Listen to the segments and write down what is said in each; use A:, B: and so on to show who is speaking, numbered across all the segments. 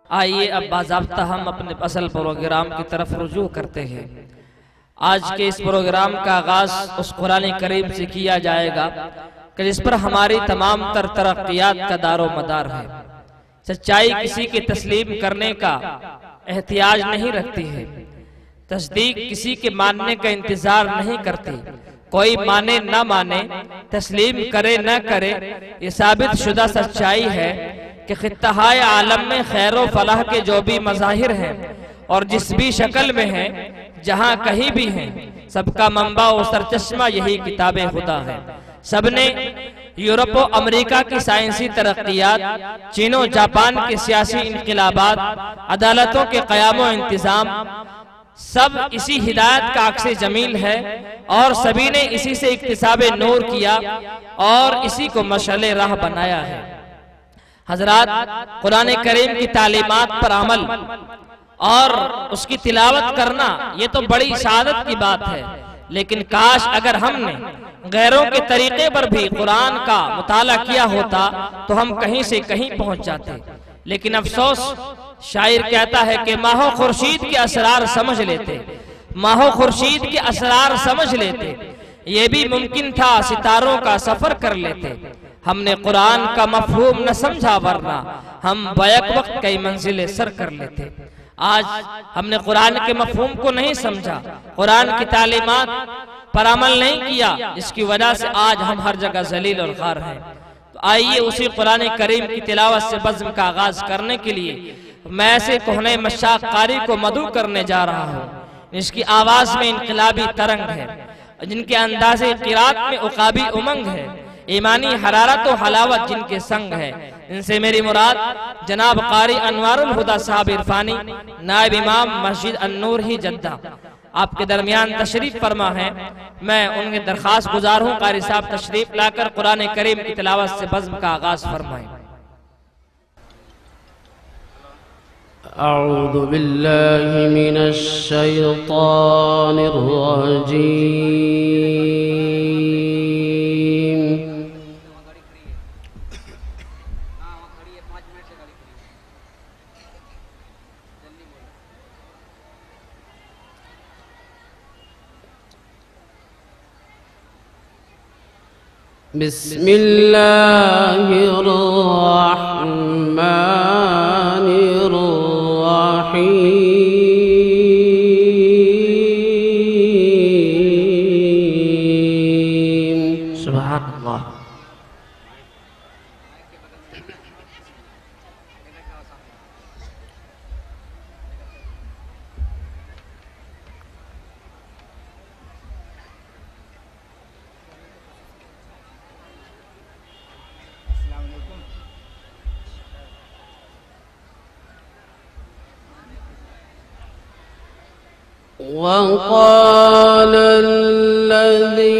A: आइए अब बाज़ाब्ता हम अपने असल प्रोग्राम की तरफ रुजू करते हैं। आज के इस प्रोग्राम का आगाज उस कुरान करीम से किया जाएगा कि जिस पर हमारी तमाम तरक्कियात का दारो मदार है। सच्चाई किसी के तस्लीम करने का एहतियाज नहीं रखती है, तस्दीक किसी के मानने का इंतजार नहीं करती। कोई माने न माने, तस्लीम करे न करे, ये साबित शुदा सच्चाई है कि खित्ताहाय आलम में खैर व फलाह के जो भी मज़ाहिर हैं और जिस भी शक्ल में हैं, जहाँ कहीं भी हैं, सबका मंबा व सरचश्मा यही किताब खुदा है। सबने यूरोप और अमेरिका की साइंसी तरक्कियात, चीन और जापान के सियासी इनकलाबात, अदालतों के क़याम व इंतज़ाम, सब इसी हिदायत का अक्स जमील है और सभी ने इसी से इक्तिसाब नूर किया और इसी को मशअले राह बनाया है। हजरात, कुरान करीम की तालीमात पर अमल और उसकी तिलावत करना ये तो बड़ी सादत की बात है, लेकिन काश अगर हमने गैरों के तरीके पर भी कुरान का मुताला किया होता तो हम कहीं से कहीं पहुंच जाते। लेकिन अफसोस, शायर कहता है कि माहो खुर्शीद के असरार समझ लेते, माहो खुर्शीद के असरार समझ लेते, ये भी मुमकिन था सितारों का सफर कर लेते। हमने कुरान का मफहूम न समझा वरना हम बैक वक्त कई मंजिलें सर कर लेते। आज हमने कुरान के मफहूम को नहीं समझा, कुरान की तालीमात पर अमल नहीं किया, इसकी वजह से आज हम हर जगह जलील और खार हैं। तो आइए उसी कुरान करीम की तिलावत से बज़्म का आगाज करने के लिए मैं ऐसे कोहने मशाक कारी को मदू करने जा रहा हूँ, जिसकी आवाज में इनकलाबी तरंग है, जिनके अंदाज़े क़िरात में उकाबी उमंग है, ईमानी हरारत और हलावत जिनके संग है। इनसे मेरी मुराद जनाब कारी अनवारुल हुदा साहब इरफानी, नायब इमाम मस्जिद अन्नूर ही जद्दा, आपके दरमियान तशरीफ फरमा है। मैं उनके दरखास्त गुजार हूँ कारी साहब तशरीफ लाकर कुरान करीम की तिलावत से बज़्म का आगाज फरमाएं।
B: अऊज़ु बिल्लाहि मिनश शैतानिर रजीम। बिस्मिल्लाहिर रहमानिर रहीम। सुभान अल्लाह। وقال الذين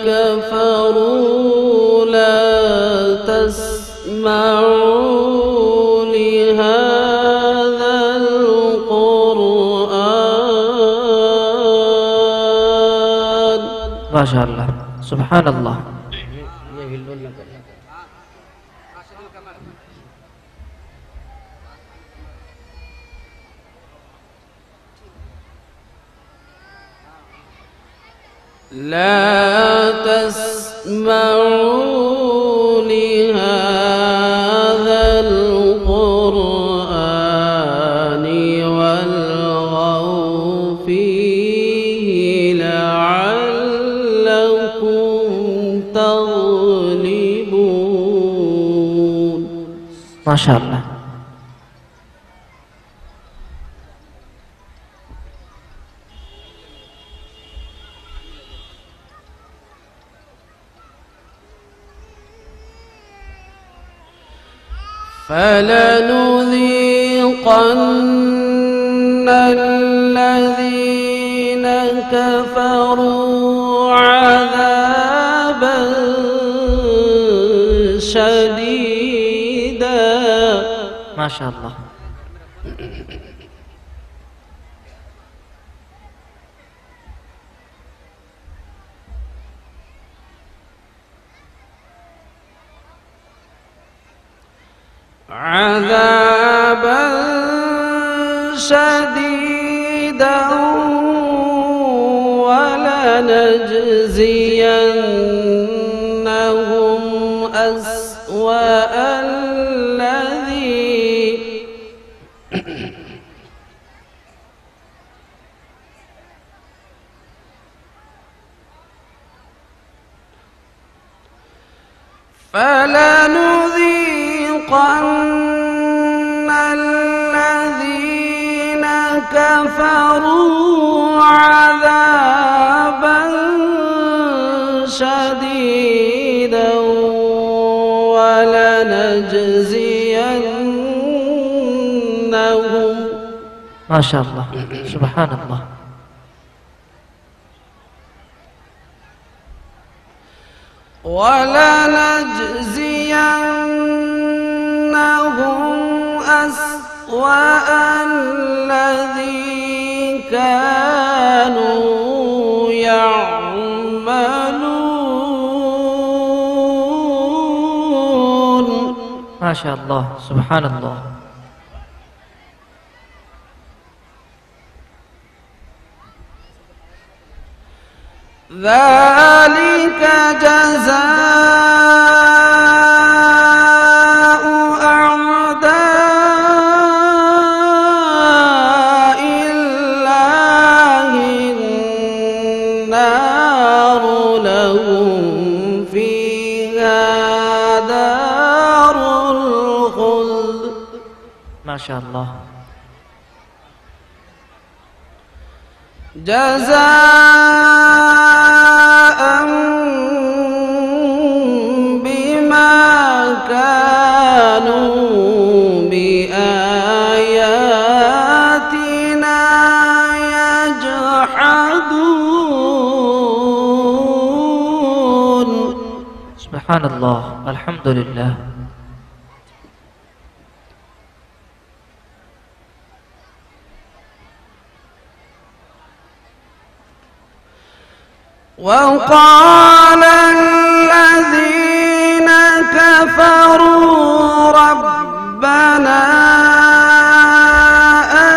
B: كفروا لا تسمعوا لهذا القرآن ما شاء الله سبحان الله لا تسمعوا لهذا القرآن والغوا فيه لعلكم تغلبون ما شاء الله. فلنذيقن الذين كفروا عذابا شديدا ما شاء الله. عذابا
C: عذابا شديدا ولنجزينهم أسوأ الذي فلنذيقن الذين كفروا عذابا شديدا ولنجزينهم.
B: ما شاء الله، سبحان الله.
C: ولنجزينهم أسوأ الذي كانوا يعملون.
B: ما شاء الله، سبحان الله.
C: ذلك جزاء أعداء الله النار لهم فيها دار الخلد.
B: ما شاء الله.
C: جزاء بما كانوا بآياتنا يجحدون.
B: سبحان الله، الحمد لله.
C: وقال الذين كفروا ربنا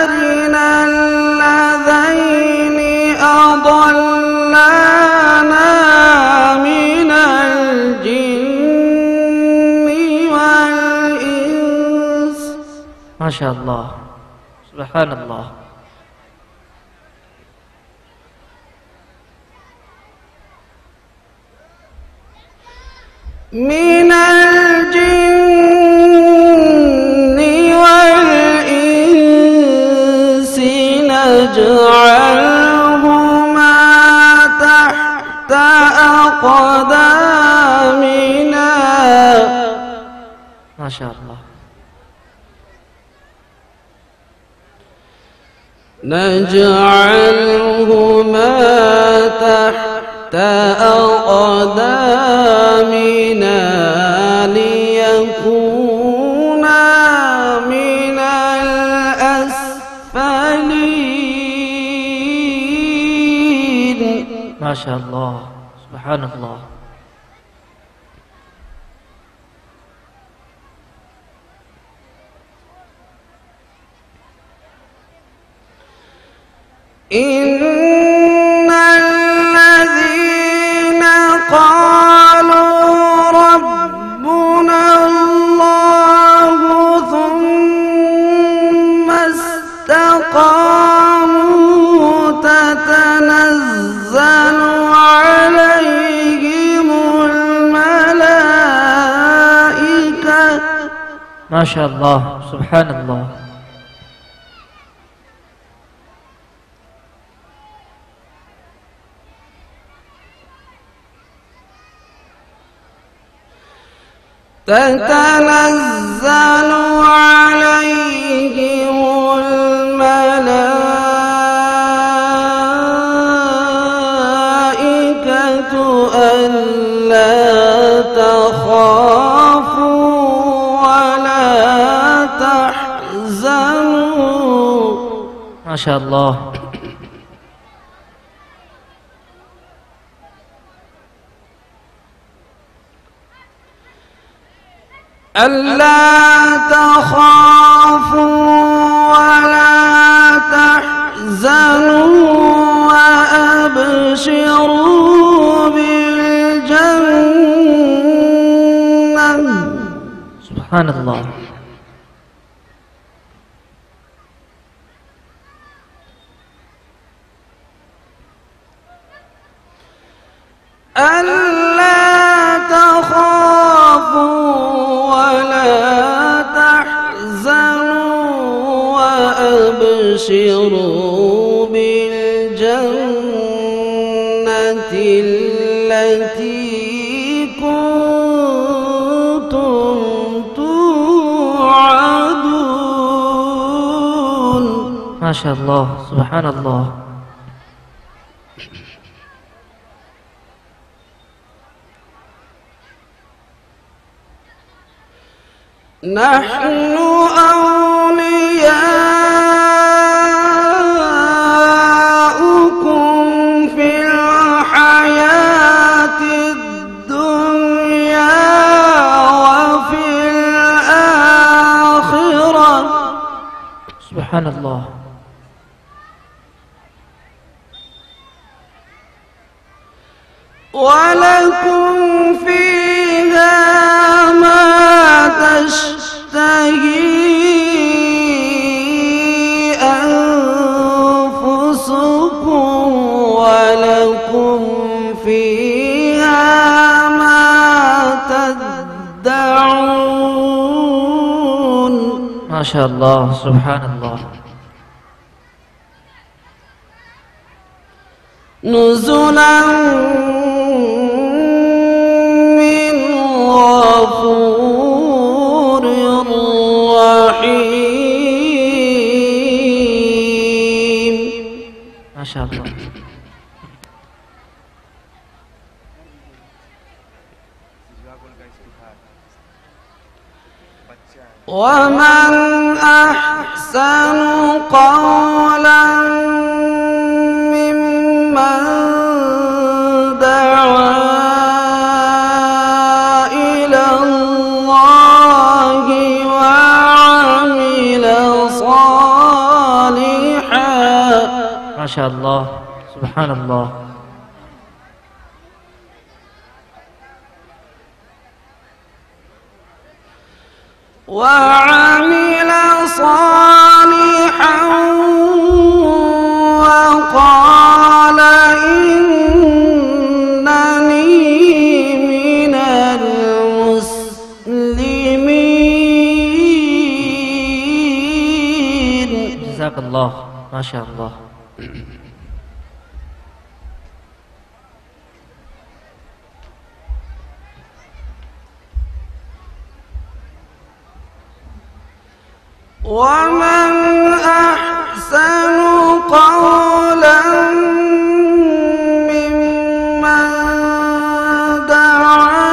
C: أرنا الذين أضلانا من الجن والإنس.
B: ما شاء الله، سبحان الله.
C: من الجن والإنس نجعلهما تحت أقدامنا.
B: ما شاء الله.
C: نجعلهما تحت أقدامنا ليكونا من الأسفلين.
B: ما شاء الله، سبحان الله.
C: إن الذين قالوا ربنا الله ثم استقاموا تتنزل عليهم الملائكة.
B: ما شاء الله، سبحان الله.
C: تتنزل عليهم الملائكة ألا تخافوا ولا تحزنوا.
B: ما شاء الله.
C: ألا تخافوا ولا تحزنوا وأبشروا بالجنة.
B: سبحان الله.
C: ألا تخافوا ولا تحزنوا وأبشروا بالجنة التي كنتم توعدون.
B: ما شاء الله. سبحان الله.
C: نحن أولياؤكم في الحياة الدنيا وفي الآخرة.
B: سبحان الله.
C: ولكم فيها ما تشتهي أنفسكم ولكم فيها ما تدعون.
B: ما شاء الله. سبحان الله.
C: نزلا من غفور رحيم.
B: ما شاء الله.
C: ومن أحسن قولا ممن دعا إلى الله وعمل صالحا.
B: ما شاء الله. سبحان الله.
C: وعمل صالحا وقال إنني من المسلمين.
B: جزاك الله. ما شاء الله.
C: ومن أحسن قولا ممن دعا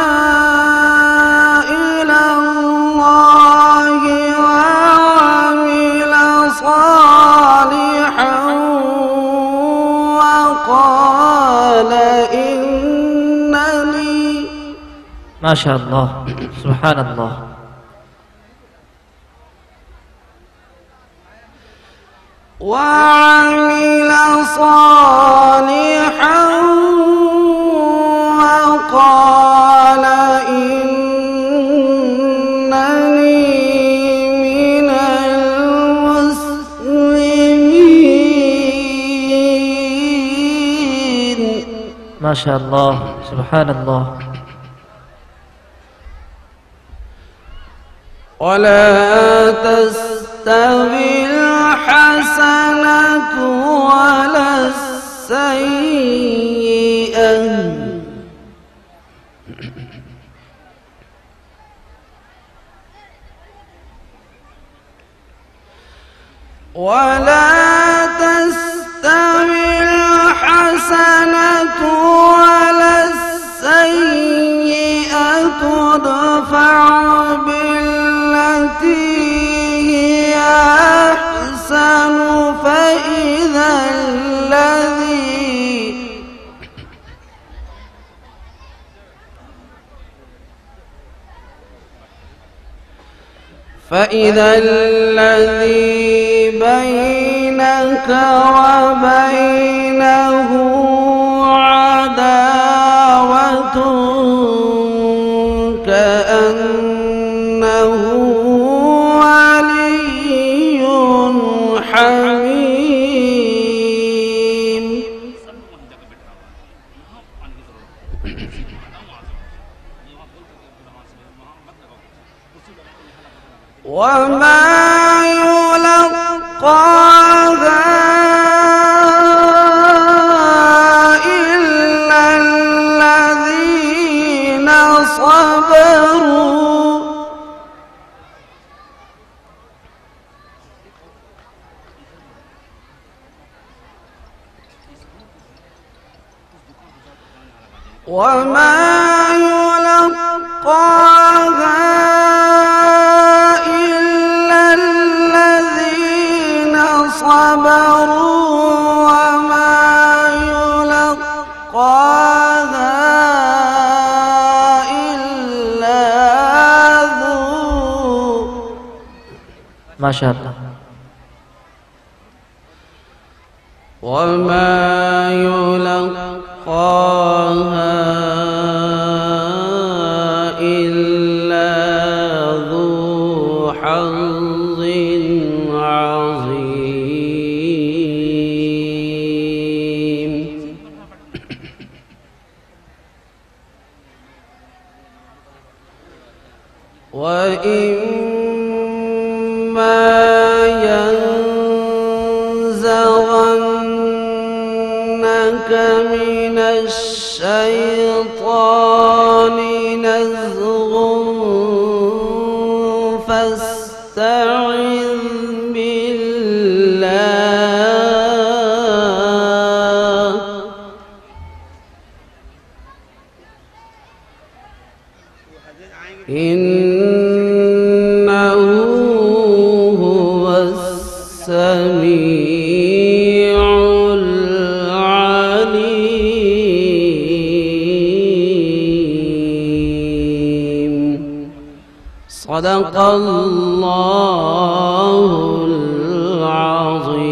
C: إلى الله وعمل صالحا وقال إنني.
B: ما شاء الله. سبحان الله.
C: وعمل صالحا وقال إنني من المسلمين.
B: ما شاء الله. سبحان الله.
C: ولا تستوي الحسنة ولا السيئة ولا تستوي الحسنة ولا السيئة ادفع بالتي هي أحسن فإذا فإذا الذي بينك وبينه عداوة كأنه ولي حميم. وما يلقاها إلا الذين صبروا وما يلقاها صبروا وما يلقاها إلا ذو
B: ما شاء الله.
C: وما يلقاها إلا ذو حظ عظيم. وإما ينزغنك من الشيطان نزغ فاستعذ بالله إنه هو السميع العليم. صدق الله العظيم.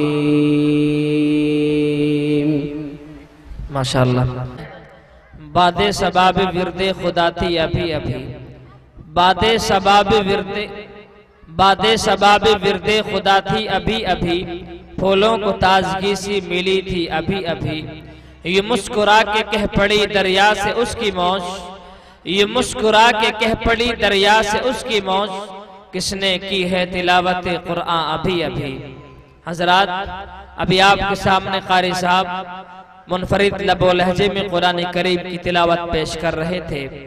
B: ما شاء الله.
A: बादे सबाब विरदे खुदा थी अभी अभी, बादे सबाब विरदे खुदा थी अभी अभी, फूलों को ताजगी सी मिली थी अभी अभी। ये मुस्कुरा के कह पड़ी दरिया से उसकी मौज, ये मुस्कुरा के कह पड़ी दरिया से उसकी मौज, किसने की है तिलावत कुरान अभी अभी। हजरात, अभी आपके सामने कारी साहब मुनफरिद लबो लहजे में कुरान करीम की तिलावत पेश कर रहे थे।